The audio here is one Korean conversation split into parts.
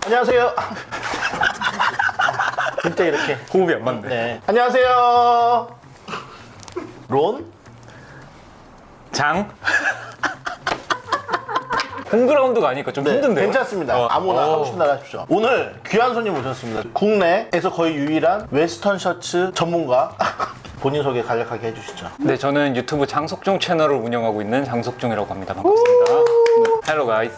안녕하세요. 진짜 이렇게 호흡이 안 맞네. 네. 안녕하세요. 론? 장? 홈그라운드가 아니니까 좀 힘든데요? 괜찮습니다. 아무나 하고 싶은 대로 하십시오. 오늘 귀한 손님 모셨습니다. 국내에서 거의 유일한 웨스턴 셔츠 전문가. 본인 소개 간략하게 해주시죠. 네, 저는 유튜브 장석종 채널을 운영하고 있는 장석종이라고 합니다. 반갑습니다. 네. Hello guys.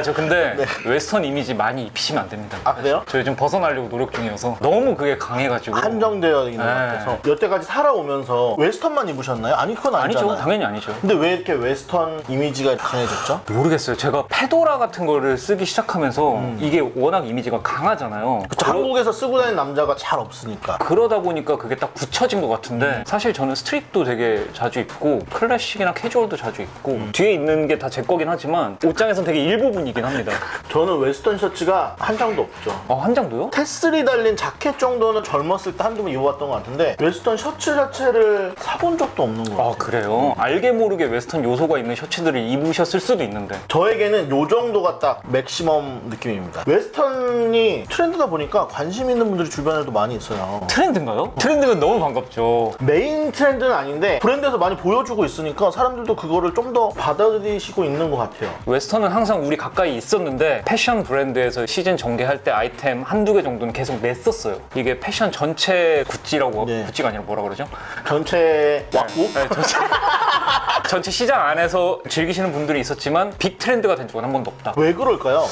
저 근데 웨스턴 이미지 많이 입히시면 안 됩니다. 아, 그래요? 저 요즘 벗어나려고 노력 중이어서 너무 그게 강해가지고. 한정되어 있는 것 네. 같아서 여태까지 살아오면서 웨스턴만 입으셨나요? 아니, 그건 아니잖아요. 아니죠. 당연히 아니죠. 근데 왜 이렇게 웨스턴 이미지가 강해졌죠? 모르겠어요. 제가 페도라 같은 거를 쓰기 시작하면서 이게 워낙 이미지가 강하잖아요. 한국에서 쓰고 다니는 남자가 잘 없으니까. 그러다 보니까 그게 딱 굳혀진 것 같은데 사실 저는 스트릿도 되게 자주 입고 클래식이나 캐주얼도 자주 입고 뒤에 있는 게 다 제 거긴 하지만 옷장에선 되게 일부분이긴 합니다. 저는 웨스턴 셔츠가 한 장도 없죠. 한 장도요? 테슬이 달린 자켓 정도는 젊었을 때 한두 번 입어봤던 것 같은데 웨스턴 셔츠 자체를 사본 적도 없는 것 같아요. 그래요? 알게 모르게 웨스턴 요소가 있는 셔츠들을 입으셨을 수도 있는데 저에게는 요 정도가 딱 맥시멈 느낌입니다. 웨스턴이 트렌드다 보니까 관심 있는 분들이 주변에도 많이 있어요. 트렌드인가요? 트렌드면 너무 반갑죠. 메인 트렌드는 아닌데 브랜드에서 많이 보여주고 있으니까 사람들도 그거를 좀 더 받아들이시고 있는 것 같아요. 웨스턴은 항상 우리 가까이 있었는데 패션 브랜드에서 시즌 전개할 때 아이템 한두 개 정도는 계속 냈었어요. 이게 패션 전체 구찌라고 네. 구찌가 아니라 뭐라 그러죠? 전체 왔고 네, 전체 시장 안에서 즐기시는 분들이 있었지만 빅 트렌드가 된 적은 한 번도 없다. 왜 그럴까요?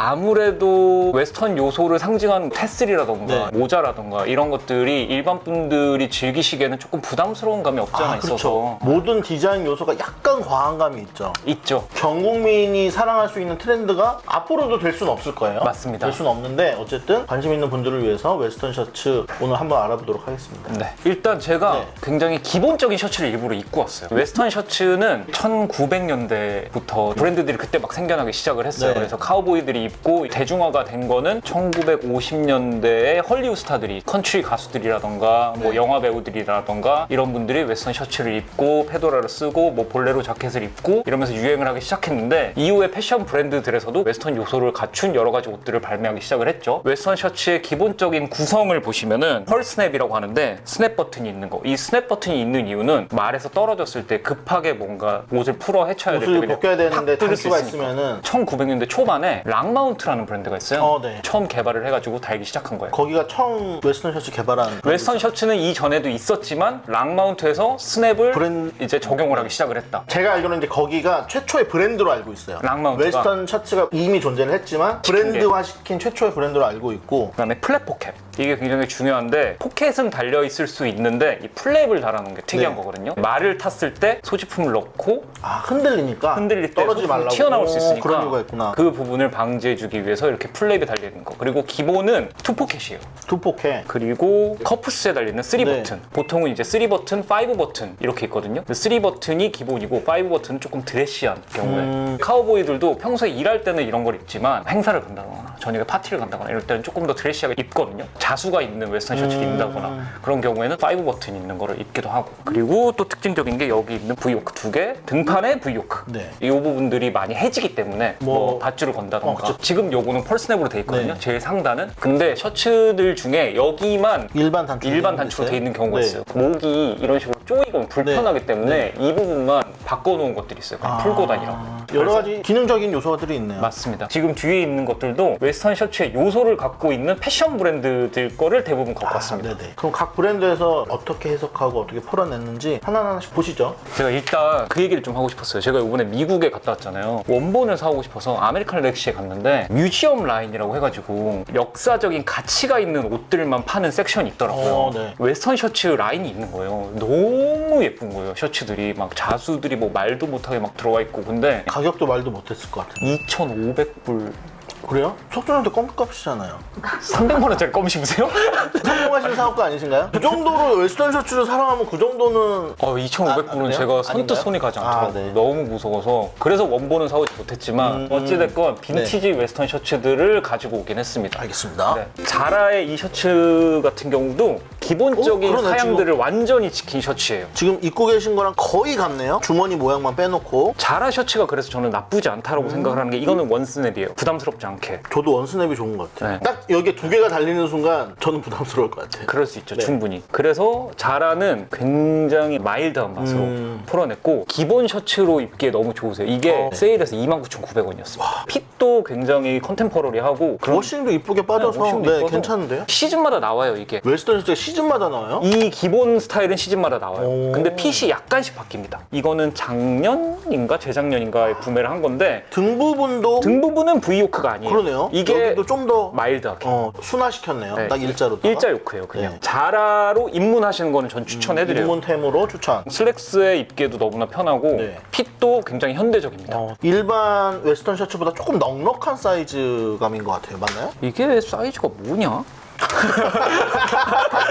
아무래도 웨스턴 요소를 상징하는 테슬이라던가 네. 모자라던가 이런 것들이 일반 분들이 즐기시기에는 조금 부담스러운 감이 없지 않아 있어서 그렇죠. 모든 디자인 요소가 약간 과한 감이 있죠. 있죠. 전 국민이 사랑할 수 있는 트렌드가 앞으로도 될 수는 없을 거예요. 맞습니다. 될 수는 없는데 어쨌든 관심 있는 분들을 위해서 웨스턴 셔츠 오늘 한번 알아보도록 하겠습니다. 네. 일단 제가 네. 굉장히 기본적인 셔츠를 일부러 입고 왔어요. 웨스턴 셔츠는 1900년대부터 브랜드들이 그때 막 생겨나기 시작을 했어요. 네. 그래서 카우보이들이 입고 대중화가 된 거는 1950년대에 헐리우드 스타들이 컨트리 가수들이라던가 뭐 영화 배우들이라던가 이런 분들이 웨스턴 셔츠를 입고 페도라를 쓰고 뭐 볼레로 자켓을 입고 이러면서 유행을 하기 시작했는데 이후에 패션 브랜드들에서도 웨스턴 요소를 갖춘 여러 가지 옷들을 발매하기 시작을 했죠. 웨스턴 셔츠의 기본적인 구성을 보시면은 펄 스냅이라고 하는데 스냅 버튼이 있는 거. 이 스냅 버튼이 있는 이유는 말에서 떨어졌을 때 급하게 뭔가 옷을 풀어 헤쳐야 될 때 옷을 그냥 벗겨야 되는데 탁 뜯을 수 단수가 있으니까. 있으면은 1900년대 초반에 랑마운트라는 브랜드가 있어요. 네. 처음 개발을 해가지고 달기 시작한 거예요. 거기가 처음 웨스턴 셔츠 개발한 웨스턴 셔츠는 이전에도 있었지만 랑마운트에서 스냅을 브랜드- 이제 적용을 하기 시작을 했다. 제가 알기로는 이제 거기가 최초의 브랜드로 알고 있어요. 랑마운트가. 웨스턴 셔츠가 이미 존재를 했지만 브랜드화 시킨 최초의 브랜드로 알고 있고 그다음에 플랫 포켓. 이게 굉장히 중요한데 포켓은 달려 있을 수 있는데 이 플랩을 달아놓은 게 특이한 네. 거거든요. 말을 탔을 때 소지품을 넣고 흔들리니까 흔들릴 때 떨어지지 소지품이 말라고 튀어나올 수 있으니까 그런 이유가 있구나. 그 부분을 방지해주기 위해서 이렇게 플랩이 달려있는 거. 그리고 기본은 투 포켓이에요. 두 포켓 그리고 커프스에 달리는 3 네. 버튼. 보통은 이제 3 버튼, 5 버튼 이렇게 있거든요. 3 버튼이 기본이고 5 버튼은 조금 드레시한 경우에 카우보이들도 평소에 일할 때는 이런 걸 입지만 행사를 간다거나 저녁에 파티를 간다거나 이럴 때는 조금 더 드레시하게 입거든요. 자수가 있는 웨스턴 셔츠를 입는다거나 그런 경우에는 5 버튼 있는 거를 입기도 하고. 그리고 또 특징적인 게 여기 있는 V호크 2개, 등판에 V호크. 네. 이 부분들이 많이 해지기 때문에 뭐 밧줄을 건다던가. 그쵸. 지금 요거는 펄스냅으로 돼 있거든요. 네. 제일 상단은. 근데 셔츠들 중에 여기만 일반 단추로 돼 있는 경우가 네. 있어요. 목이 이런 식으로 조이고 불편하기 때문에 이 부분만 바꿔놓은 것들이 있어요. 그냥 풀고 다니라고. 여러 가지 기능적인 요소들이 있네요. 맞습니다. 지금 뒤에 있는 것들도 웨스턴 셔츠의 요소를 갖고 있는 패션 브랜드들 거를 대부분 갖고 왔습니다. 네네. 그럼 각 브랜드에서 어떻게 해석하고 어떻게 풀어냈는지 하나하나씩 보시죠. 제가 일단 그 얘기를 좀 하고 싶었어요. 제가 이번에 미국에 갔다 왔잖아요. 원본을 사오고 싶어서 아메리칸 렉시에 갔는데 뮤지엄 라인이라고 해가지고 역사적인 가치가 있는 옷들만 파는 섹션이 있더라고요. 네. 웨스턴 셔츠 라인이 있는 거예요. 너무 예쁜 거예요. 셔츠들이 막 자수들이 뭐 말도 못하게 막 들어가 있고. 근데 가격도 말도 못했을 것 같은데. 2,500불 그래요? 석준한테 껌값이잖아요. 300만 원짜리 껌 신으세요? 성공하시는 사업가 아니신가요? 그 정도로 웨스턴 셔츠를 사랑하면 그 정도는 2,500불은 그래요? 제가 선뜻 아닌가요? 손이 가지 않더라고요. 네. 너무 무서워서. 그래서 원본은 사오지 못했지만 어찌됐건 빈티지 웨스턴 셔츠들을 가지고 오긴 했습니다. 알겠습니다. 네. 자라의 이 셔츠 같은 경우도 기본적인 그러네, 사양들을 완전히 지킨 셔츠예요. 지금 입고 계신 거랑 거의 같네요. 주머니 모양만 빼놓고. 자라 셔츠가 그래서 저는 나쁘지 않다라고 생각을 하는 게 이거는 원스냅이에요. 부담스럽지 않게. 저도 원스냅이 좋은 것 같아요. 네. 딱 여기에 두 개가 달리는 순간 저는 부담스러울 것 같아요. 그럴 수 있죠, 네. 충분히. 그래서 자라는 굉장히 마일드한 맛으로 풀어냈고 기본 셔츠로 입기에 너무 좋으세요. 이게 세일에서 29,900원이었어요. 핏도 굉장히 컨템퍼러리하고 그런 워싱도 이쁘게 빠져서 워싱도 네, 이뻐서 괜찮은데요? 시즌마다 나와요, 이게. 웨스턴 셔츠가 시즌마다 나와요? 이 기본 스타일은 시즌마다 나와요. 오. 근데 핏이 약간씩 바뀝니다. 이거는 작년인가 재작년인가에 구매를 한 건데 등 부분도 등 부분은 V요크가 아니에요. 그러네요. 이게 여기도 좀 더 마일드하게. 순화시켰네요. 네. 딱 일자로. 일자 요크예요, 그냥. 네. 자라로 입문하시는 거는 전 추천해드려요. 입문템으로 추천. 슬랙스에 입기에도 너무나 편하고 네. 핏도 굉장히 현대적입니다. 일반 웨스턴 셔츠보다 조금 넉넉한 사이즈감인 것 같아요. 맞나요? 이게 사이즈가 뭐냐?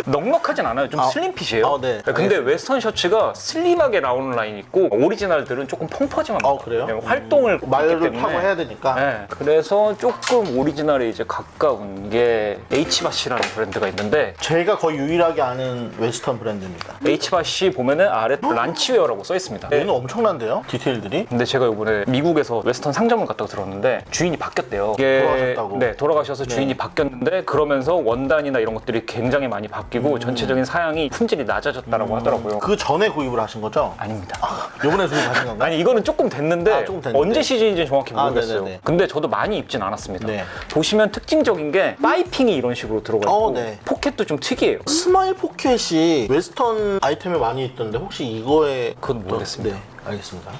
넉넉하진 않아요. 좀 슬림 핏이에요. 네. 근데 알겠습니다. 웨스턴 셔츠가 슬림하게 나오는 라인이 있고 오리지널들은 조금 펑퍼짐합니다. 그래요? 왜냐면 활동을 했기 말을 때문에. 타고 해야 되니까. 네, 그래서 조금 오리지널에 이제 가까운 게 H바시라는 브랜드가 있는데 제가 거의 유일하게 아는 웨스턴 브랜드입니다. H바시 보면은 아래 란치웨어라고 써 있습니다. 얘는 엄청난데요? 디테일들이. 근데 제가 이번에 미국에서 웨스턴 상점을 갔다가 들었는데 주인이 바뀌었대요. 이게 돌아가셨다고? 네, 돌아가셔서 주인이 바뀌었는데 그러면서 원단이나 이런 것들이 굉장히 많이 바뀌고 전체적인 사양이 품질이 낮아졌다라고 하더라고요. 그 전에 구입을 하신 거죠? 아닙니다. 요번에 구입하신 건가요? 아니 이거는 조금 됐는데, 조금 됐는데. 언제 시즌인지 정확히 모르겠어요. 네네네. 근데 저도 많이 입진 않았습니다. 네. 보시면 특징적인 게 파이핑이 이런 식으로 들어가 있고 네. 포켓도 좀 특이해요. 스마일 포켓이 웨스턴 아이템에 많이 있던데 혹시 이거에 그건 모르겠습니다. 네, 알겠습니다.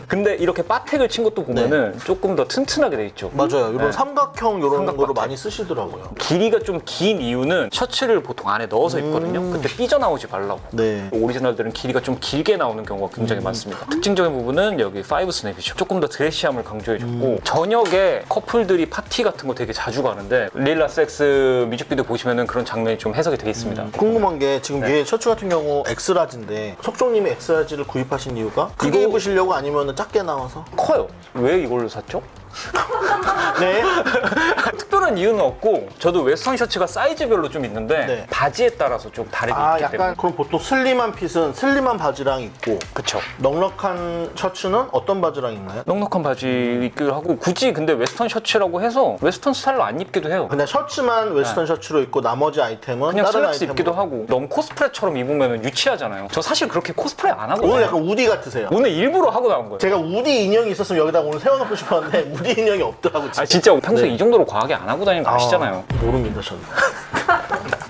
근데 이렇게 바텍을 친 것도 보면은 조금 더 튼튼하게 돼 있죠. 맞아요. 이런 네. 삼각형 이런 삼각 거로 바텍. 많이 쓰시더라고요. 길이가 좀 긴 이유는 셔츠를 보통 안에 넣어서 입거든요. 그때 삐져나오지 말라고. 네. 오리지널들은 길이가 좀 길게 나오는 경우가 굉장히 많습니다. 특징적인 부분은 여기 5 스냅이죠. 조금 더 드레시함을 강조해줬고 저녁에 커플들이 파티 같은 거 되게 자주 가는데 릴라 섹스 뮤직비디오 보시면은 그런 장면이 좀 해석이 되어 있습니다. 궁금한 게 지금 네. 얘 셔츠 같은 경우 엑스라지인데 석종님이 엑스라지를 구입하신 이유가 크게 이거- 입으시려고 아니면 작게 나와서? 커요. 왜 이걸로 샀죠? 네. 특별한 이유는 없고 저도 웨스턴 셔츠가 사이즈별로 좀 있는데 네. 바지에 따라서 좀 다르게 아, 입기 약간 때문에 그럼 보통 슬림한 핏은 슬림한 바지랑 입고 그쵸. 넉넉한 셔츠는 어떤 바지랑 입나요? 넉넉한 바지 입기도 하고 굳이 근데 웨스턴 셔츠라고 해서 웨스턴 스타일로 안 입기도 해요. 그냥 셔츠만 웨스턴 셔츠로 입고 나머지 아이템은 그냥 다른 슬랙스 아이템으로. 입기도 하고 너무 코스프레처럼 입으면 유치하잖아요. 저 사실 그렇게 코스프레 안 하거든요. 오늘 약간 우디 같으세요. 오늘 일부러 하고 나온 거예요. 제가 우디 인형이 있었으면 여기다 오늘 세워놓고 싶었는데 우디 인형이 없더라고. 아 진짜 평소에 네. 이 정도로 과하게 안 하고 다니는 거 아시잖아요. 모릅니다, 저는.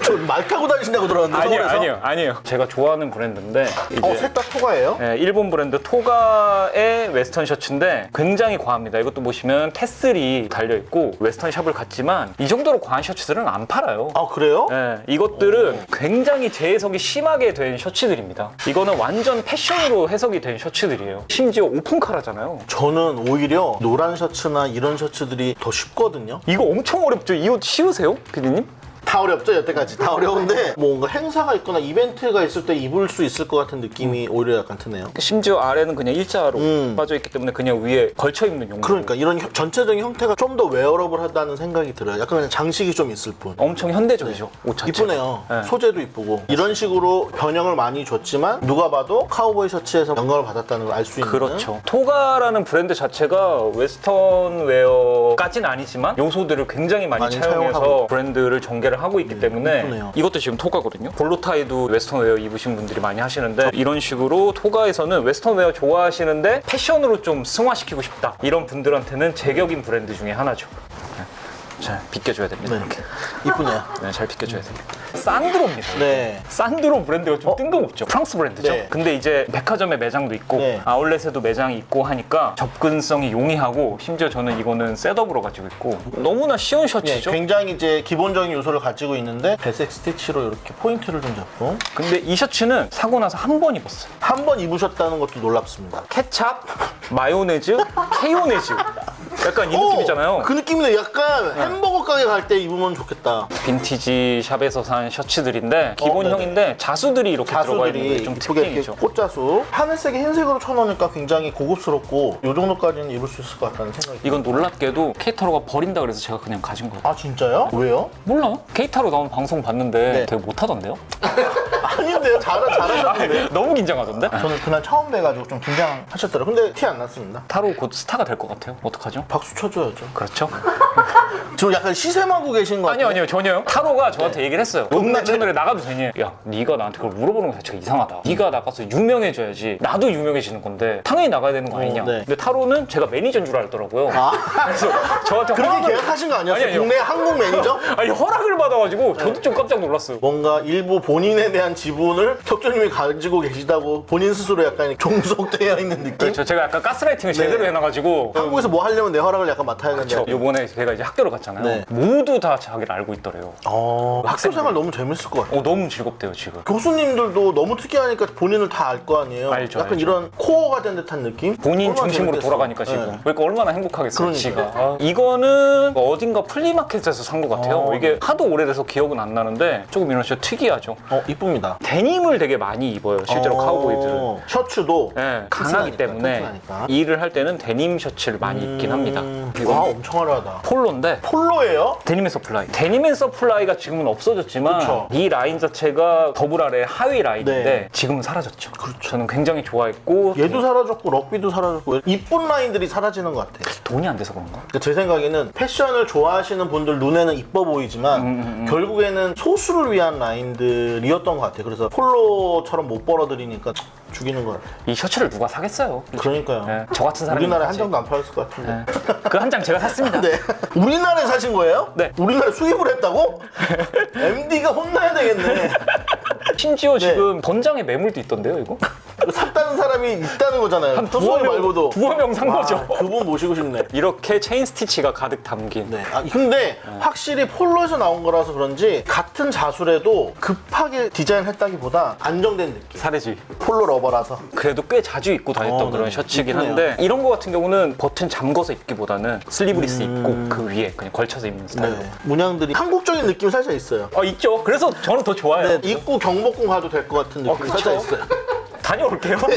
저 말 타고 다니신다고 들었는데 서울에서? 아니에요. 제가 좋아하는 브랜드인데 이제 셋 다 토가예요? 네, 일본 브랜드 토가의 웨스턴 셔츠인데 굉장히 과합니다. 이것도 보시면 테슬이 달려있고 웨스턴 샵을 갔지만 이 정도로 과한 셔츠들은 안 팔아요. 아, 그래요? 네, 이것들은 굉장히 재해석이 심하게 된 셔츠들입니다. 이거는 완전 패션으로 해석이 된 셔츠들이에요. 심지어 오픈카라잖아요. 저는 오히려 노란 셔츠나 이런 셔츠들이 더 쉽거든요. 이거 엄청 어렵죠? 이 옷 씌우세요, 피디님? 다 어렵죠, 여태까지. 다 어려운데 뭔가 행사가 있거나 이벤트가 있을 때 입을 수 있을 것 같은 느낌이 오히려 약간 드네요. 심지어 아래는 그냥 일자로 빠져있기 때문에 그냥 위에 걸쳐 입는 용도. 그러니까 이런 전체적인 형태가 좀 더 웨어러블하다는 생각이 들어요. 약간 그냥 장식이 좀 있을 뿐. 엄청 현대적이죠, 옷 자체가. 이쁘네요. 네. 소재도 이쁘고 이런 식으로 변형을 많이 줬지만 누가 봐도 카우보이 셔츠에서 영감을 받았다는 걸 알 수 있는. 그렇죠. 토가라는 브랜드 자체가 웨스턴 웨어까지는 아니지만 요소들을 굉장히 많이 많이 차용해서 차용하고 브랜드를 전개를 하고 있기 때문에 이쁘네요. 이것도 지금 토가거든요. 볼로타이도 웨스턴 웨어 입으신 분들이 많이 하시는데 이런 식으로 토가에서는 웨스턴 웨어 좋아하시는데 패션으로 좀 승화시키고 싶다. 이런 분들한테는 제격인 브랜드 중에 하나죠. 네. 잘 비껴줘야 됩니다. 네. 이렇게. 이쁘네요. 네, 잘 비껴줘야 됩니다. 산드로입니다. 네. 산드로 브랜드가 좀 뜬금없죠. 프랑스 브랜드죠. 네. 근데 이제 백화점에 매장도 있고 네. 아울렛에도 매장이 있고 하니까 접근성이 용이하고 심지어 저는 이거는 셋업으로 가지고 있고 너무나 쉬운 네, 셔츠죠. 굉장히 이제 기본적인 요소를 가지고 있는데 배색 스티치로 이렇게 포인트를 좀 잡고 근데 이 셔츠는 사고 나서 한 번 입었어요. 한 번 입으셨다는 것도 놀랍습니다. 케찹, 마요네즈, 케요네즈 약간 이 느낌이잖아요. 그 느낌이네. 약간 햄버거 가게 갈 때 입으면 좋겠다. 빈티지 샵에서 산 셔츠들인데 기본형인데 자수들이 이렇게 들어가 있는 게 좀 이쁘게 이렇게 특징이죠. 꽃자수. 하늘색에 흰색으로 쳐놓으니까 굉장히 고급스럽고 이 정도까지는 입을 수 있을 것 같다는 생각이. 이건 놀랍게도 케이타로가 버린다 그래서 제가 그냥 가진 거예요. 아 진짜요? 왜요? 몰라요. 케이타로 나온 방송 봤는데 네. 되게 못하던데요? 아닌데요. 잘하셨는데. 너무 긴장하던데? 저는 그날 처음 뵈가지고 좀 긴장하셨더라고요. 근데 티 안 났습니다. 타로 곧 스타가 될 것 같아요. 어떡하죠? 박수 쳐줘야죠. 그렇죠? 지금 약간 시샘하고 계신 것 같아요. 아니요 전혀요. 타로가 저한테 네. 얘기를 했어요. 음악 채널에 나가도 되니? 야 네가 나한테 그걸 물어보는 거 자체가 이상하다. 네가 나가서 유명해져야지 나도 유명해지는 건데 당연히 나가야 되는 거 아니냐. 네. 근데 타로는 제가 매니저인 줄 알더라고요. 아 그래서 저한테 그렇게 허락을 계약하신 거 아니었어요? 아니요. 국내 한국 매니저? 아니 허락을 받아가지고 저도 좀 깜짝 놀랐어요. 뭔가 일부 본인에 대한 지분을 혁조님이 가지고 계시다고 본인 스스로 약간 종속되어 있는 느낌? 제가 약간 가스라이팅을 제대로 해놔가지고 한국에서 뭐 하려면 내 허락을 약간 맡아야 된다. 요번에 제가 이제 학교를 갔잖아요. 네. 모두 다 자기를 알고 있더래요. 학교 생활 너무 재밌을 것 같아요. 너무 즐겁대요 지금. 교수님들도 너무 특이하니까 본인을 다 알 거 아니에요? 알죠, 약간 알죠. 이런 코어가 된 듯한 느낌? 본인 얼마나 중심으로 재밌겠어. 돌아가니까 지금. 네. 그러니까 얼마나 행복하겠어요 그러니까요. 지가. 이거는 어딘가 플리마켓에서 산 것 같아요. 이게 하도 오래돼서 기억은 안 나는데 조금 이런 식으로 특이하죠. 이쁩니다. 데님을 되게 많이 입어요 실제로 카우보이들은. 셔츠도 네, 강하기 튼튼하니까, 때문에 튼튼하니까. 일을 할 때는 데님 셔츠를 많이 입긴 합니다. 와 이거 엄청 화려하다. 폴로인데 폴로예요? 데님 앤 서플라이. 데님 앤 서플라이가 지금은 없어졌지만 그쵸. 이 라인 자체가 더블 아래 하위 라인인데 네. 지금은 사라졌죠. 저는 굉장히 좋아했고 얘도 사라졌고 럭비도 사라졌고 이쁜 라인들이 사라지는 것 같아요. 돈이 안 돼서 그런가? 그러니까 제 생각에는 패션을 좋아하시는 분들 눈에는 이뻐 보이지만 결국에는 소수를 위한 라인들이었던 것 같아요. 그래서 폴로처럼 못 벌어들이니까 죽이는 것 같아요. 이 셔츠를 누가 사겠어요? 그러니까요. 네, 저 같은 사람이 우리나라에 한 사지. 장도 안 팔았을 것 같은데. 그 한 장 제가 샀습니다. 네. 우리나라에 사신 거예요? 네. 우리나라에 수입을 했다고? MD가 혼나야 되겠네. 심지어 지금 번장에 매물도 있던데요, 이거? 샀다는 사람이 있다는 거잖아요. 토소이 말고도. 두어 명 산 거죠. 그분 모시고 싶네. 이렇게 체인 스티치가 가득 담긴. 네. 근데 확실히 폴로에서 나온 거라서 그런지 같은 자수래도 급하게 디자인했다기보다 안정된 느낌. 사례지. 폴로 러버라서. 그래도 꽤 자주 입고 다녔던 그런 네. 셔츠이긴 이쁘네요. 한데 이런 거 같은 경우는 버튼 잠궈서 입기보다는 슬리브리스 입고 그 위에 그냥 걸쳐서 입는 스타일로. 네. 문양들이 한국적인 느낌 살짝 있어요. 있죠. 그래서 저는 더 좋아요. 네. 입고 경복궁 가도 될 것 같은 느낌이 그쵸. 살짝 있어요. 다녀올게요. 네.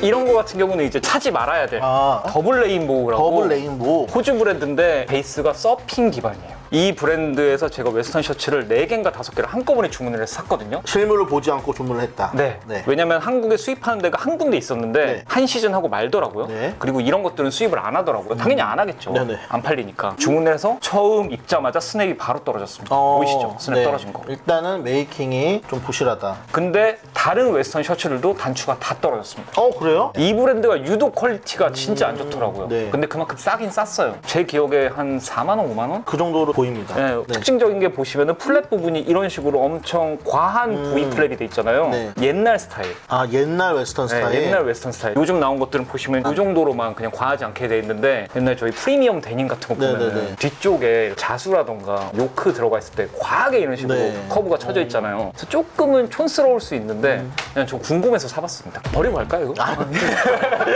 이런 거 같은 경우는 이제 차지 말아야 될 더블 레인보우라고 더블 레인보우. 호주 브랜드인데 베이스가 서핑 기반이에요. 이 브랜드에서 제가 웨스턴 셔츠를 4개인가 5개를 한꺼번에 주문을 해서 샀거든요. 실물을 보지 않고 주문을 했다. 네. 왜냐면 한국에 수입하는 데가 한 군데 있었는데 네. 한 시즌 하고 말더라고요. 네. 그리고 이런 것들은 수입을 안 하더라고요. 당연히 안 하겠죠. 네네. 안 팔리니까. 주문을 해서 처음 입자마자 스냅이 바로 떨어졌습니다. 보이시죠? 스냅 네. 떨어진 거. 일단은 메이킹이 좀 부실하다. 근데 다른 웨스턴 셔츠들도 단추가 다 떨어졌습니다. 그래요? 이 브랜드가 유독 퀄리티가 진짜 안 좋더라고요. 네. 근데 그만큼 싸긴 쌌어요. 제 기억에 한 4만 원, 5만 원? 그 정도로 보입니다. 네, 특징적인 게 보시면은 플랫 부분이 이런 식으로 엄청 과한 V 플랫이 돼 있잖아요. 네. 옛날 스타일. 옛날 웨스턴 네, 스타일. 옛날 웨스턴 스타일. 요즘 나온 것들은 보시면 이 정도로만 그냥 과하지 않게 돼 있는데 옛날 저희 프리미엄 데님 같은 거 보면은 네네네. 뒤쪽에 자수라던가 요크 들어가 있을 때 과하게 이런 식으로 네. 커브가 쳐져 있잖아요. 그래서 조금은 촌스러울 수 있는데 그냥 좀 궁금해서 사봤습니다. 버리고 갈까요 이거?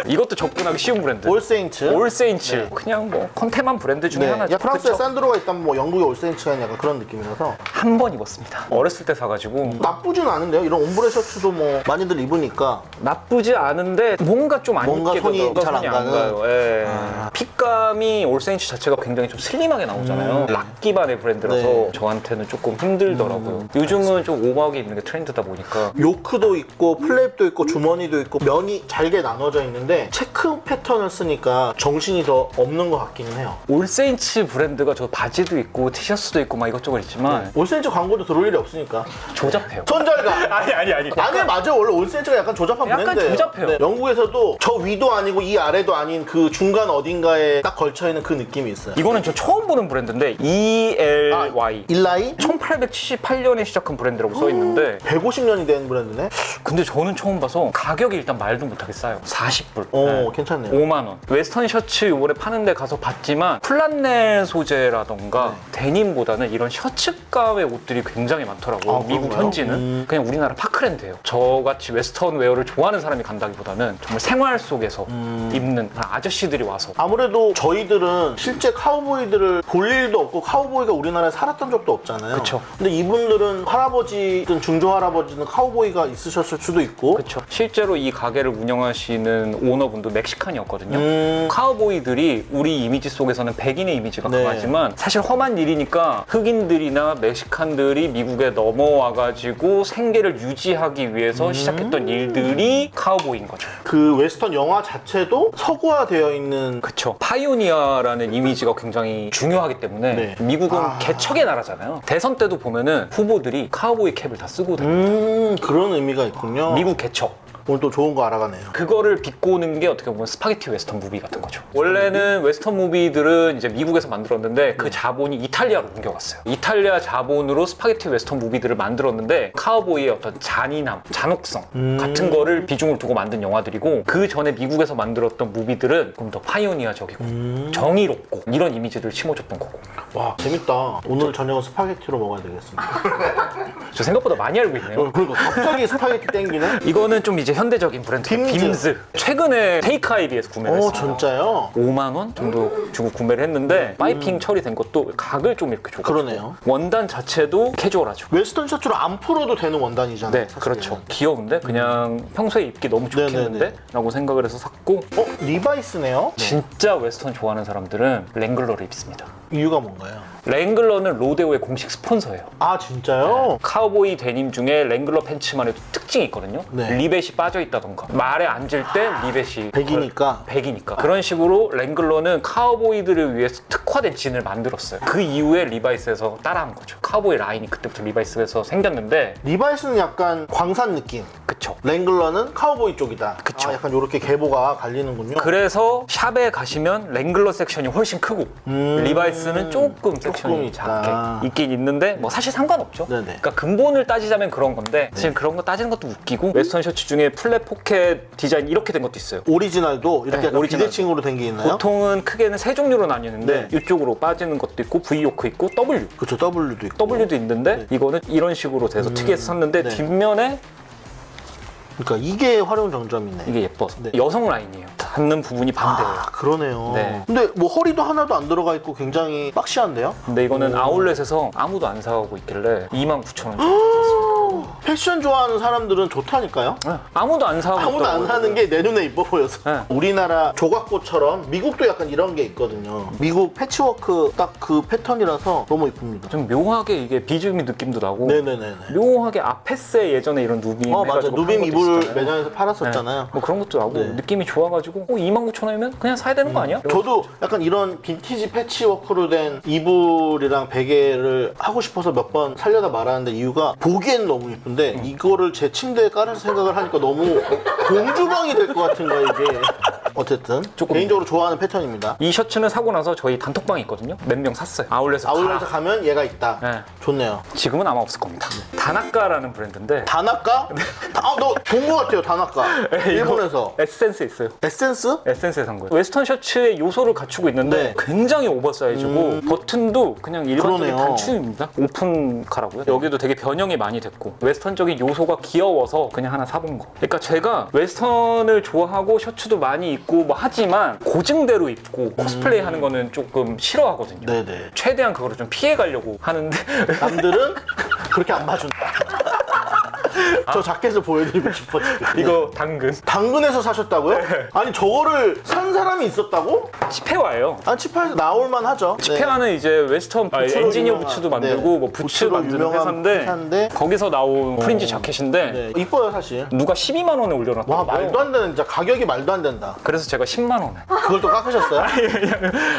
이것도 접근하기 쉬운 브랜드. 올세인츠. 올세인츠. 그냥 뭐 컨테만 브랜드 중에 네. 하나죠. 야, 프랑스에 그쵸? 산드로가 있다면 뭐 영국의 올세인츠가 약간 그런 느낌이라서 한 번 입었습니다. 어렸을 때 사가지고 나쁘진 않은데요. 이런 옴브레 셔츠도 뭐 많이들 입으니까 나쁘지 않은데 뭔가 좀 안 뭔가 입게 손이 되더라고요. 잘안 손이 가는? 가요. 예. 핏감이 올세인츠 자체가 굉장히 좀 슬림하게 나오잖아요. 락 기반의 브랜드라서 네. 저한테는 조금 힘들더라고요. 요즘은 좀 오버하게 입는 게 트렌드다 보니까 요크도 있고 플랩도 있고 주머니도 있고 면이 잘게 나눠져 있는데 체크 패턴을 쓰니까 정신이 더 없는 것 같기는 해요. 올세인츠 브랜드가 저 바지도 있고 티셔츠도 있고 막 이것저것 있지만 올세인츠 광고도 들어올 일이 없으니까 조잡해요. 손절가. 아니. 아니 맞아 원래 올세인츠가 약간 조잡한 약간 브랜드예요. 조잡해요. 영국에서도 저 위도 아니고 이 아래도 아닌 그 중간 어딘가에 딱 걸쳐 있는 그 느낌이 있어요. 이거는 저 처음 보는 브랜드인데 ELY 일라이? 1878년에 시작한 브랜드라고 써 있는데 150년이 된 브랜드네. 근데 저는 처음 봐서 가격이 일단 말도 못하게 싸요. 40불. 괜찮네요. 5만 원. 웨스턴 셔츠 이번에 파는 데 가서 봤지만 플란넬 소재라던가 데님보다는 이런 셔츠감의 옷들이 굉장히 많더라고요. 아, 미국 그런가요? 현지는 그냥 우리나라 파크랜드예요. 저같이 웨스턴 웨어를 좋아하는 사람이 간다기보다는 정말 생활 속에서 입는 아저씨들이 와서 아무래도 저희들은 실제 카우보이들을 볼 일도 없고 카우보이가 우리나라에 살았던 적도 없잖아요. 그쵸. 근데 이분들은 할아버지든 중조할아버지는 카우보이가 있으셨을 수도 있고. 그렇죠. 실제로 이 가게를 운영하시는 오너분도 멕시칸이었거든요. 카우보이들이 우리 이미지 속에서는 백인의 이미지가 네. 강하지만 사실 험한 일이니까 흑인들이나 멕시칸들이 미국에 넘어와가지고 생계를 유지하기 위해서 시작했던 일들이 카우보이인 거죠. 그 웨스턴 영화 자체도 서구화되어 있는. 그쵸. 파이오니아라는 이미지가 굉장히 중요하기 때문에 네. 미국은 개척의 나라잖아요. 대선 때도 보면은 후보들이 카우보이 캡을 다 쓰고 다녀요. 그런 의미가 있군요. 미국 개척. 오늘 또 좋은 거 알아가네요. 그거를 비꼬는 게 어떻게 보면 스파게티 웨스턴 무비 같은 거죠. 원래는 웨스턴 무비들은 이제 미국에서 만들었는데 그 자본이 이탈리아로 옮겨갔어요. 이탈리아 자본으로 스파게티 웨스턴 무비들을 만들었는데 카우보이의 어떤 잔인함, 잔혹성 같은 거를 비중을 두고 만든 영화들이고 그 전에 미국에서 만들었던 무비들은 좀 더 파이오니아적이고 정의롭고 이런 이미지를 심어줬던 거고. 와, 재밌다. 오늘 저녁은 스파게티로 먹어야 되겠습니다. 저 생각보다 많이 알고 있네요. 그리고 갑자기 스파게티 땡기네? 이거는 좀 이제 현대적인 브랜드 빔즈. 최근에 테이크아이비에서 구매를 했어요. 진짜요? 5만 원 정도 주고 구매를 했는데 파이핑 처리된 것도 각을 좀 이렇게 줘가지고 그러네요. 원단 자체도 캐주얼하죠. 웨스턴 셔츠로 안 풀어도 되는 원단이잖아요. 네, 사실은. 그렇죠. 귀여운데 그냥 평소에 입기 너무 좋겠는데? 네네네. 라고 생각을 해서 샀고 리바이스네요? 진짜 웨스턴 좋아하는 사람들은 랭글러를 입습니다. 이유가 뭔가요? 랭글러는 로데오의 공식 스폰서예요. 아, 진짜요? 카우보이 데님 중에 랭글러 팬츠만의 특징이 있거든요. 네. 리벳이 빠져있다던가 말에 앉을 때 리벳이 백이니까. 백이니까 그런 식으로 랭글러는 카우보이들을 위해서 특화된 진을 만들었어요. 그 이후에 리바이스에서 따라한 거죠. 카우보이 라인이 그때부터 리바이스에서 생겼는데 리바이스는 약간 광산 느낌. 그쵸. 랭글러는 카우보이 쪽이다. 그쵸. 아, 약간 이렇게 계보가 갈리는군요. 그래서 샵에 가시면 랭글러 섹션이 훨씬 크고 리바이스는 조금 섹션이 있다. 작게 있긴 있는데 뭐 사실 상관없죠. 네네. 그러니까 근본을 따지자면 그런 건데 사실 그런 거 따지는 것도 웃기고 웨스턴 셔츠 중에 플랫 포켓 디자인 이렇게 된 것도 있어요. 오리지널도 이렇게 네, 약간 오리지널도. 비대칭으로 된 게 있나요? 보통은 크게는 세 종류로 나뉘는데 네. 이쪽으로 빠지는 것도 있고 V 요크 있고 W 그렇죠. W도 있고. W도 있는데 네. 이거는 이런 식으로 돼서 특이해서 샀는데 네. 뒷면에 그러니까 이게 활용 정점이네. 이게 예뻐서 네. 여성 라인이에요. 닿는 부분이 반대예요. 아, 그러네요. 네. 근데 뭐 허리도 하나도 안 들어가 있고 굉장히 박시한데요? 근데 이거는 아울렛에서 아무도 안 사가고 있길래 29,000원 샀습니다. 패션 좋아하는 사람들은 좋다니까요? 아무도 안 사고 아무도 안 있더라고요. 사는 게 내 눈에 이뻐 보여서. 네. 우리나라 조각꽃처럼 미국도 약간 이런 게 있거든요. 미국 패치워크 딱 그 패턴이라서 너무 이쁩니다. 좀 묘하게 이게 비즈미 느낌도 나고 네네네. 묘하게 아페스에 예전에 이런 누빔 맞아. 해가지고 누빔 판 것도 이불 있었잖아요. 매장에서 팔았었잖아요. 네. 뭐 그런 것도 나고 네. 느낌이 좋아가지고 29,000원이면 그냥 사야 되는 거 아니야? 저도 약간 이런 빈티지 패치워크로 된 이불이랑 베개를 하고 싶어서 몇 번 살려다 말았는데 이유가 보기엔 너무 예쁜데 이거를 제 침대에 깔을 생각을 하니까 너무 공주방이 될 것 같은 거야 이게. 어쨌든 조금 개인적으로 좋아하는 패턴입니다. 이 셔츠는 사고 나서 저희 단톡방이 있거든요. 몇 명 샀어요. 아울렛에서 아울렛에 가면 얘가 있다. 네. 좋네요. 지금은 아마 없을 겁니다. 다나카라는 브랜드인데 다나카? 너 본 것 같아요, 다나카. 일본에서. 에센스에 있어요. 에센스? 에센스에 산 거예요. 웨스턴 셔츠의 요소를 갖추고 있는데 네. 굉장히 오버사이즈고 버튼도 그냥 일반적인 그러네요. 단추입니다. 오픈카라고요. 여기도 되게 변형이 많이 됐고 웨스턴적인 요소가 귀여워서 그냥 하나 사본 거. 그러니까 제가 웨스턴을 좋아하고 셔츠도 많이 입고 뭐 하지만 고증대로 입고 코스플레이 하는 거는 조금 싫어하거든요. 네네. 최대한 그거를 좀 피해 가려고 하는데 남들은 그렇게 안 봐준다. 저 자켓을 보여드리고 싶어 지금. 이거 당근 당근에서 사셨다고요? 아니 저거를 산 사람이 있었다고? 치페와예요. 아니 치파에서 나올만 하죠. 네. 치페와는 이제 웨스턴 부츠로 엔지니어 유명한, 부츠도 만들고 네. 뭐 부츠 부츠로 만드는 유명한 회사인데 거기서 나온 프린지 자켓인데 네. 이뻐요 사실. 누가 12만 원에 와 올려놨더라고요. 말도 안 되는 진짜 가격이 말도 안 된다. 그래서 제가 10만 원에. 그걸 또 깎으셨어요?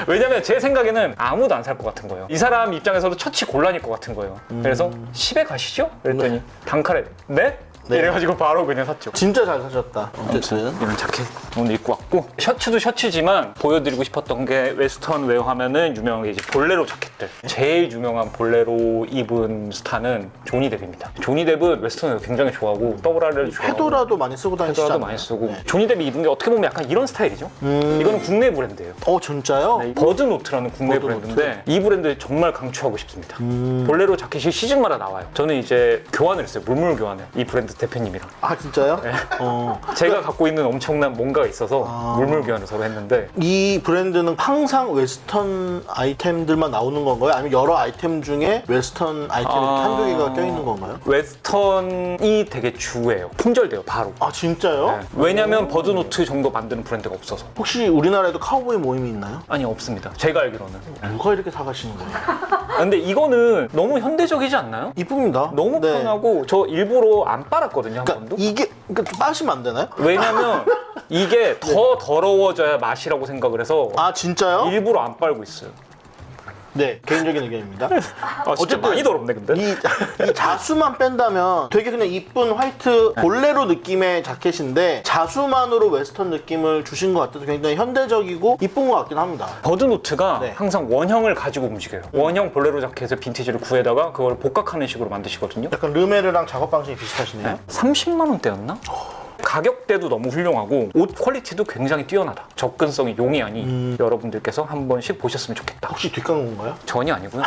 왜냐면 제 생각에는 아무도 안 살 것 같은 거예요. 이 사람 입장에서도 처치 곤란일 것 같은 거예요. 그래서 10에 가시죠? 그랬더니 단칼에 네? 네. 이래가지고 바로 그냥 샀죠. 진짜 잘 사셨다. 어쨌든 이런 자켓 오늘 입고 왔고, 셔츠도 셔츠지만 보여드리고 싶었던 게 웨스턴 웨어 하면은 유명하게 이제 볼레로 자켓들. 제일 유명한 볼레로 입은 스타는 조니 뎁입니다. 조니 뎁은 웨스턴 웨어 굉장히 좋아하고 WR을 좋아하고 페도라도 많이 쓰고 다니시잖아요. 페도라도 많이 쓰고 조니 뎁이 입은 게 어떻게 보면 약간 이런 스타일이죠. 이거는 국내 브랜드예요. 진짜요? 네, 버드노트라는 국내 버드노트. 브랜드인데 이 브랜드 정말 강추하고 싶습니다. 볼레로 자켓이 시즌마다 나와요. 저는 이제 교환을 했어요. 물물 교환을. 이 브랜드 대표님이랑. 아 진짜요? 제가 갖고 있는 엄청난 뭔가가 있어서 물물 교환을 서로 했는데, 이 브랜드는 항상 웨스턴 아이템들만 나오는 건가요? 아니면 여러 아이템 중에 웨스턴 아이템이 한두 개가 껴있는 건가요? 웨스턴이 되게 주예요. 품절돼요, 바로. 아 진짜요? 네. 왜냐면 버드노트 정도 만드는 브랜드가 없어서. 혹시 우리나라에도 카우보이 모임이 있나요? 아니, 없습니다. 제가 알기로는. 누가 이렇게 사가시는 거예요? 근데 이거는 너무 현대적이지 않나요? 이쁩니다. 너무 네. 편하고 저 일부러 안 빨았거든요, 한 그러니까 번도. 이게 빠시면 안 되나요? 왜냐면 이게 더 더러워져야 맛이라고 생각을 해서 아 진짜요? 일부러 안 빨고 있어요. 네, 개인적인 의견입니다. 아, 진짜 많이 더럽네, 근데. 이 자수만 뺀다면 되게 그냥 이쁜 화이트 볼레로 느낌의 자켓인데 자수만으로 웨스턴 느낌을 주신 것 같아서 굉장히 현대적이고 이쁜 것 같긴 합니다. 버드노트가 네. 항상 원형을 가지고 움직여요. 원형 볼레로 자켓을 빈티지를 구해다가 그걸 복각하는 식으로 만드시거든요. 약간 르메르랑 작업 방식이 비슷하시네요. 30만 원대였나? 가격대도 너무 훌륭하고 옷 퀄리티도 굉장히 뛰어나다. 접근성이 용이 아니. 여러분들께서 한 번씩 보셨으면 좋겠다. 혹시 뒷광고인가요? 전혀 아니고요.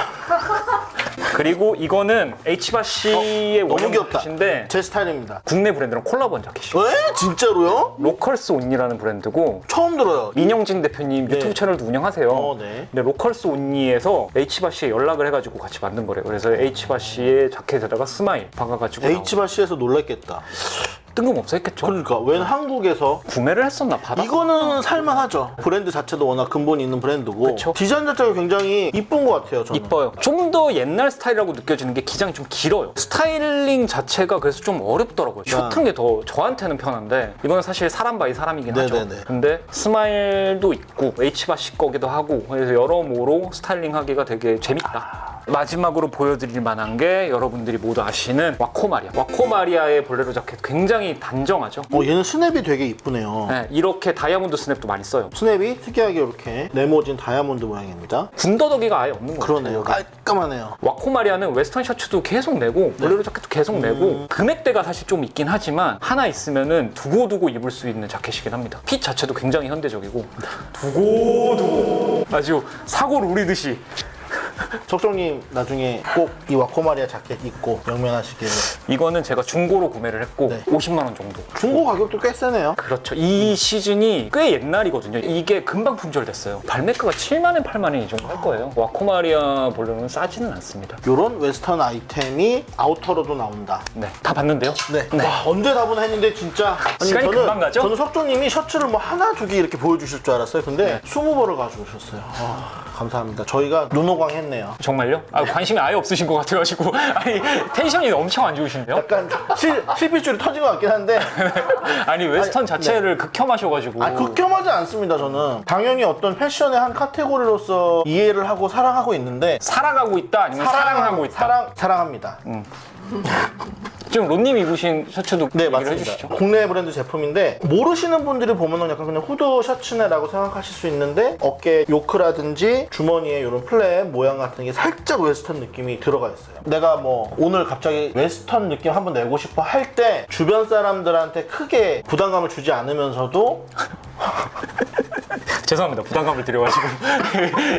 그리고 이거는 H바시의 너무 원형 귀엽다. 자켓인데 제 스타일입니다. 국내 브랜드랑 콜라보한 자켓이에요. 에? 진짜로요? 로컬스 온리라는 브랜드고 처음 들어요. 민영진 대표님 네. 유튜브 채널도 운영하세요. 네. 근데 로컬스 온리에서 H바시에 연락을 해가지고 같이 만든 거래요. 그래서 H바시의 자켓에다가 스마일 박아가지고 H바시에서 놀랐겠다. 뜬금없어 했겠죠? 그러니까 웬 한국에서 구매를 했었나 받아. 이거는 살만하죠. 브랜드 자체도 워낙 근본이 있는 브랜드고 그쵸. 디자인 자체가 굉장히 이쁜 것 같아요. 저는. 이뻐요. 좀 더 옛날 스타일이라고 느껴지는 게 기장이 좀 길어요. 스타일링 자체가 그래서 좀 어렵더라고요. 숏한 게 더 저한테는 편한데 이거는 사실 사람 바이 사람이긴 하죠. 네네네. 근데 스마일도 있고 H바시 거기도 하고 그래서 여러모로 스타일링하기가 되게 재밌다. 마지막으로 보여드릴 만한 게 여러분들이 모두 아시는 와코마리아. 와코마리아의 볼레로 자켓 굉장히 단정하죠. 얘는 스냅이 되게 이쁘네요. 네, 이렇게 다이아몬드 스냅도 많이 써요. 스냅이 특이하게 이렇게 네모진 다이아몬드 모양입니다. 군더더기가 아예 없는 거예요. 그러네요. 깔끔하네요. 와코마리아는 웨스턴 셔츠도 계속 내고 볼레로 자켓도 계속 내고 금액대가 사실 좀 있긴 하지만 하나 있으면은 두고두고 입을 수 있는 자켓이긴 합니다. 핏 자체도 굉장히 현대적이고 두고두고 아주 사고를 우리듯이. 적정님 나중에 꼭 이 와코마리아 자켓 입고 영면하시길. 이거는 제가 중고로 구매를 했고 네. 50만 원 정도. 중고 가격도 꽤 세네요. 그렇죠. 이 시즌이 꽤 옛날이거든요. 이게 금방 품절됐어요. 발매가가 7만 원, 8만 원 이 정도 할 거예요. 와코마리아 볼레로는 싸지는 않습니다. 이런 웨스턴 아이템이 아우터로도 나온다. 네, 다 봤는데요. 네. 와, 언제 다 보나 했는데 진짜. 시간이 금방 가죠? 저는 석조님이 셔츠를 뭐 하나 두 개 이렇게 보여주실 줄 알았어요. 근데 20벌을 가져오셨어요. 감사합니다. 저희가 눈호강 했네요. 정말요? 관심이 아예 없으신 것 같아가지고 아니 텐션이 엄청 안 좋으신데요? 약간 실핏줄이 터진 것 같긴 한데. 아니 웨스턴 아니, 자체를 극혐하셔가지고 극혐하지 않습니다. 저는 당연히 어떤 패션의 한 카테고리로서 이해를 하고 사랑하고 있는데 사랑하고 있다 아니면 사랑하고 있다? 사랑합니다. 지금 론님 입으신 셔츠도 네, 얘기를 맞습니다. 해주시죠. 국내 브랜드 제품인데 모르시는 분들이 보면은 약간 그냥 후드 셔츠네라고 생각하실 수 있는데 어깨 요크라든지 주머니에 이런 플랫 모양 같은 게 살짝 웨스턴 느낌이 들어가 있어요. 내가 뭐 오늘 갑자기 웨스턴 느낌 한번 내고 싶어 할 때 주변 사람들한테 크게 부담감을 주지 않으면서도 죄송합니다. 부담감을 드려가지고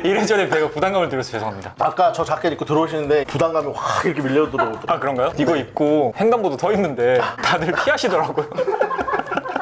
이래저래 제가 부담감을 드려서 죄송합니다. 아까 저 자켓 입고 들어오시는데 부담감이 확 이렇게 밀려 들어오더라고요. 아 그런가요? 이거 입고 횡단보도 더 있는데 다들 피하시더라고요.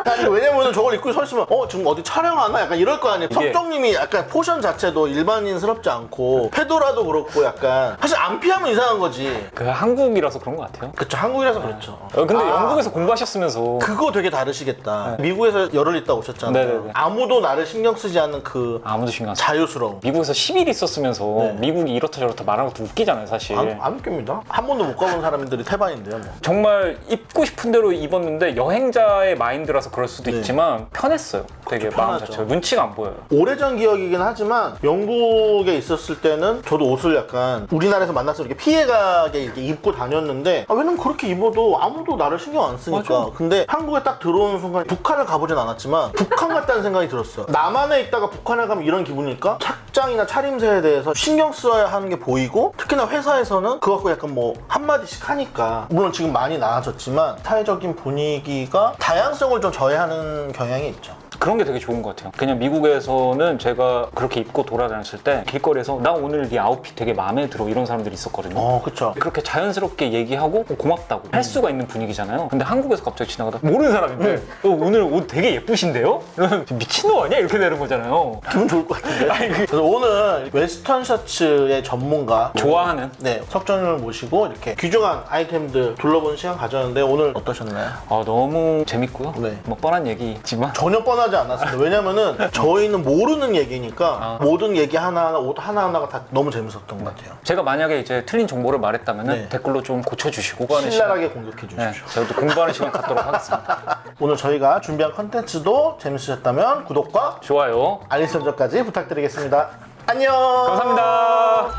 아니, 왜냐면은 저걸 입고 서 있으면 지금 어디 촬영하나? 약간 이럴 거 아니에요. 석정님이 약간 포션 자체도 일반인스럽지 않고 페도라도 그렇고 약간 사실 안 피하면 이상한 거지. 그 한국이라서 그런 것 같아요. 그쵸, 한국이라서 그렇죠. 근데 영국에서 공부하셨으면서 그거 되게 다르시겠다. 미국에서 열흘 있다 오셨잖아요. 네네네. 아무도 나를 신경 쓰지 않는 그 아무도 신경 안 써요. 자유스러움. 미국에서 10일 있었으면서 미국이 이렇다 저렇다 말하는 것도 웃기잖아요 사실. 안 웃깁니다. 한 번도 못 가본 사람들이 태반인데요. 뭐. 정말 입고 싶은 대로 입었는데 여행자의 마인드라서 그럴 수도 네. 있지만 편했어요. 되게 마음 편하죠. 자체가 눈치가 안 보여요. 오래전 기억이긴 하지만 영국에 있었을 때는 저도 옷을 약간 우리나라에서 만나서 이렇게 피해가게 이렇게 입고 다녔는데 왜냐면 그렇게 입어도 아무도 나를 신경 안 쓰니까. 맞아. 근데 한국에 딱 들어오는 순간 북한을 가보진 않았지만 북한 같다는 생각이 들었어요. 남한에 있다가 북한에 가면 이런 기분일까? 착장이나 차림새에 대해서 신경 써야 하는 게 보이고 특히나 회사에서는 그거 갖고 약간 뭐 한마디씩 하니까 물론 지금 많이 나아졌지만 사회적인 분위기가 다양성을 좀 저해하는 경향이 있죠. 그런 게 되게 좋은 것 같아요. 그냥 미국에서는 제가 그렇게 입고 돌아다녔을 때 길거리에서 나 오늘 네 아웃핏 되게 마음에 들어 이런 사람들이 있었거든요. 그쵸. 그렇게 자연스럽게 얘기하고 고맙다고 할 수가 있는 분위기잖아요. 근데 한국에서 갑자기 지나가다 모르는 사람인데 오늘 옷 되게 예쁘신데요? 이러면 미친놈 아니야? 이렇게 되는 거잖아요. 기분 좋을 것 같은데. 그래서 오늘 웨스턴 셔츠의 전문가 좋아하는 네, 석정님을 모시고 이렇게 귀중한 아이템들 둘러보는 시간 가졌는데 오늘 어떠셨나요? 너무 재밌고요. 네. 뭐 뻔한 얘기지만 전혀 뻔하지 않았습니다. 왜냐면은 저희는 모르는 얘기니까 모든 얘기 하나하나 옷 하나하나가 다 너무 재밌었던 것 같아요. 제가 만약에 이제 틀린 정보를 말했다면 네. 댓글로 좀 고쳐주시고 공부하는 신랄하게 공격해 주십시오. 네, 제가 또 공부하는 시간 갖도록 하겠습니다. 오늘 저희가 준비한 컨텐츠도 재밌으셨다면 구독과 좋아요. 알림 설정까지 부탁드리겠습니다. 안녕. 감사합니다.